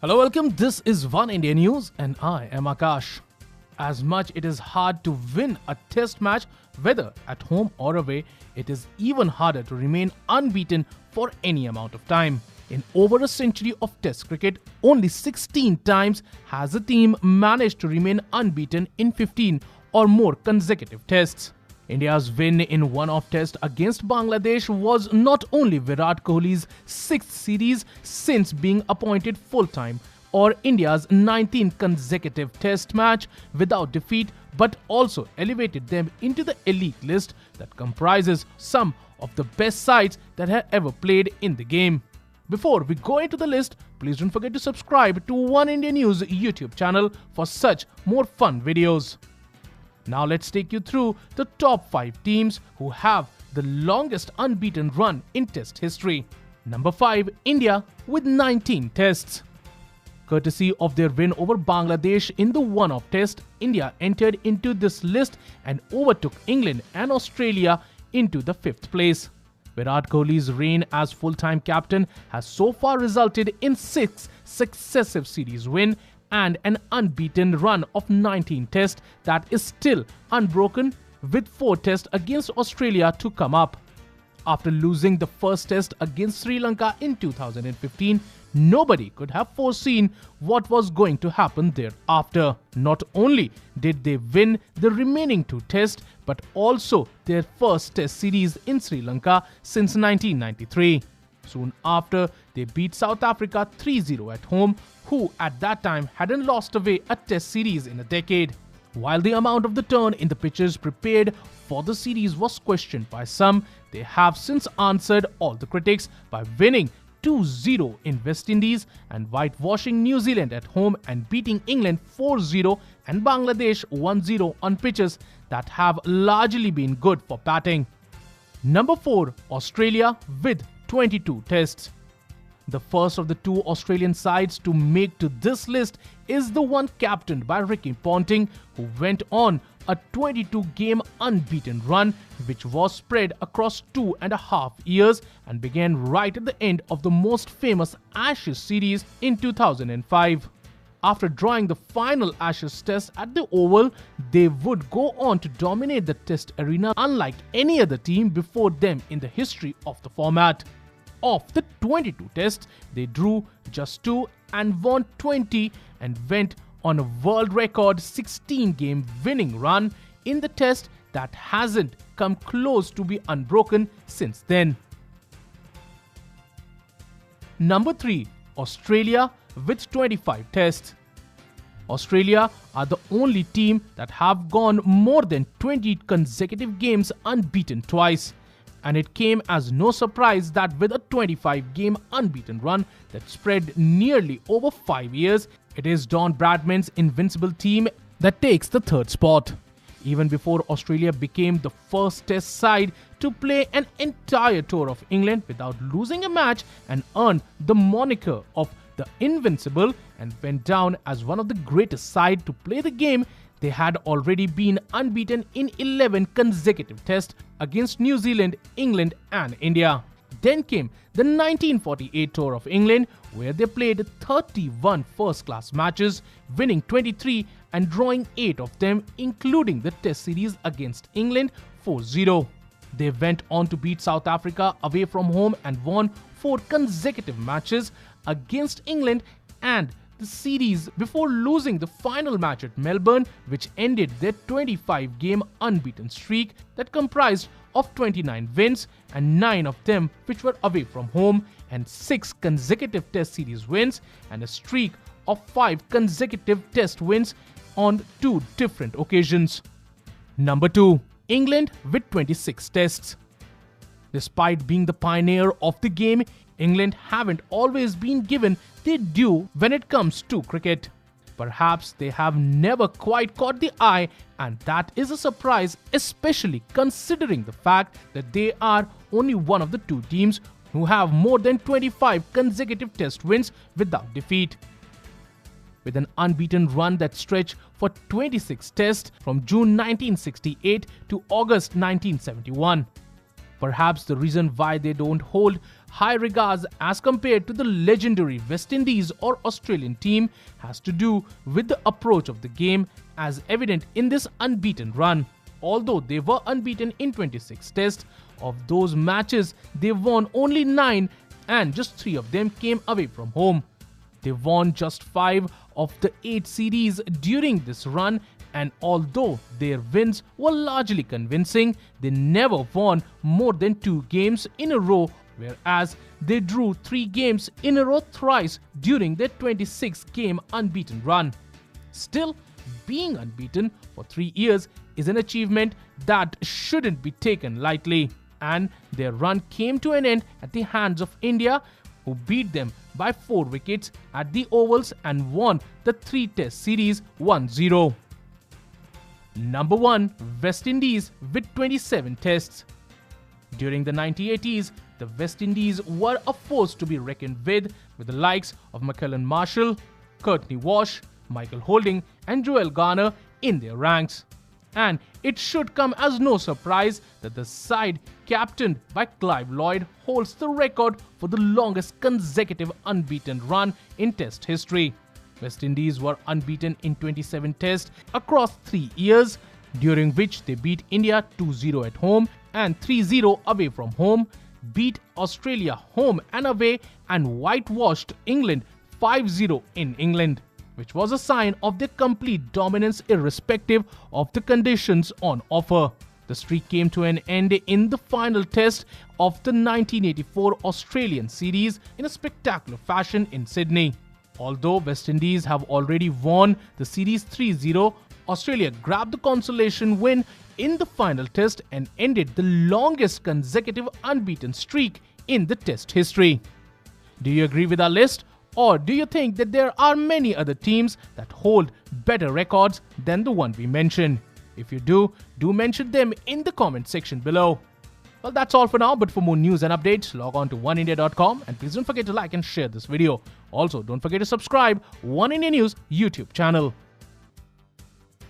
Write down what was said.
Hello, welcome. This is One India News and I am Akash. As much it is hard to win a test match, whether at home or away, it is even harder to remain unbeaten for any amount of time. In over a century of test cricket, only 16 times has a team managed to remain unbeaten in 15 or more consecutive tests. India's win in one-off test against Bangladesh was not only Virat Kohli's sixth series since being appointed full-time or India's 19th consecutive test match without defeat, but also elevated them into the elite list that comprises some of the best sides that have ever played in the game. Before we go into the list, please don't forget to subscribe to One India News YouTube channel for such more fun videos. Now let's take you through the top 5 teams who have the longest unbeaten run in test history. Number 5, India with 19 tests. Courtesy of their win over Bangladesh in the one-off test, India entered into this list and overtook England and Australia into the 5th place. Virat Kohli's reign as full-time captain has so far resulted in 6 successive series wins and an unbeaten run of 19 tests that is still unbroken, with 4 tests against Australia to come up. After losing the first test against Sri Lanka in 2015, nobody could have foreseen what was going to happen thereafter. Not only did they win the remaining 2 tests, but also their first test series in Sri Lanka since 1993. Soon after, they beat South Africa 3-0 at home, who at that time hadn't lost away a test series in a decade. While the amount of the turn in the pitches prepared for the series was questioned by some, they have since answered all the critics by winning 2-0 in West Indies and whitewashing New Zealand at home and beating England 4-0 and Bangladesh 1-0 on pitches that have largely been good for batting. Number 4, Australia with 22 tests. The first of the 2 Australian sides to make to this list is the one captained by Ricky Ponting, who went on a 22-game unbeaten run which was spread across 2.5 years and began right at the end of the most famous Ashes series in 2005. After drawing the final Ashes test at the Oval, they would go on to dominate the test arena unlike any other team before them in the history of the format. Of the 22 tests, they drew just 2 and won 20 and went on a world record 16-game winning run in the test that hasn't come close to be unbroken since then. Number 3, Australia with 25 tests. Australia are the only team that have gone more than 20 consecutive games unbeaten twice. And it came as no surprise that with a 25-game unbeaten run that spread nearly over 5 years, it is Don Bradman's invincible team that takes the 3rd spot. Even before Australia became the first test side to play an entire tour of England without losing a match and earned the moniker of the Invincible and went down as one of the greatest sides to play the game, they had already been unbeaten in 11 consecutive tests against New Zealand, England and India. Then came the 1948 tour of England, where they played 31 first-class matches, winning 23 and drawing 8 of them, including the test series against England 4-0. They went on to beat South Africa away from home and won 4 consecutive matches against England and the series before losing the final match at Melbourne, which ended their 25-game unbeaten streak that comprised of 29 wins and 9 of them which were away from home and 6 consecutive test series wins and a streak of 5 consecutive test wins on 2 different occasions. Number 2, England with 26 tests. Despite being the pioneer of the game, England haven't always been given their due when it comes to cricket. Perhaps they have never quite caught the eye, and that is a surprise, especially considering the fact that they are only one of the 2 teams who have more than 25 consecutive test wins without defeat. With an unbeaten run that stretched for 26 tests from June 1968 to August 1971. Perhaps the reason why they don't hold high regards as compared to the legendary West Indies or Australian team has to do with the approach of the game, as evident in this unbeaten run. Although they were unbeaten in 26 tests, of those matches they won only 9 and just 3 of them came away from home. They won just 5 of the 8 series during this run, and although their wins were largely convincing, they never won more than 2 games in a row, whereas they drew 3 games in a row thrice during their 26-game unbeaten run. Still, being unbeaten for 3 years is an achievement that shouldn't be taken lightly, and their run came to an end at the hands of India, who beat them by 4 wickets at the Ovals and won the 3-test series 1-0. Number 1. West Indies with 27 tests. During the 1980s, the West Indies were a force to be reckoned with the likes of McClellan Marshall, Courtney Walsh, Michael Holding and Joel Garner in their ranks. And it should come as no surprise that the side captained by Clive Lloyd holds the record for the longest consecutive unbeaten run in Test history. West Indies were unbeaten in 27 tests across 3 years, during which they beat India 2-0 at home and 3-0 away from home, beat Australia home and away, and whitewashed England 5-0 in England, which was a sign of their complete dominance irrespective of the conditions on offer. The streak came to an end in the final test of the 1984 Australian series in a spectacular fashion in Sydney. Although West Indies have already won the series 3-0, Australia grabbed the consolation win in the final test and ended the longest consecutive unbeaten streak in the Test history. Do you agree with our list? Or do you think that there are many other teams that hold better records than the one we mentioned? If you do mention them in the comment section below. Well, that's all for now, but for more news and updates, log on to oneindia.com and please don't forget to like and share this video. Also, don't forget to subscribe One India News YouTube channel.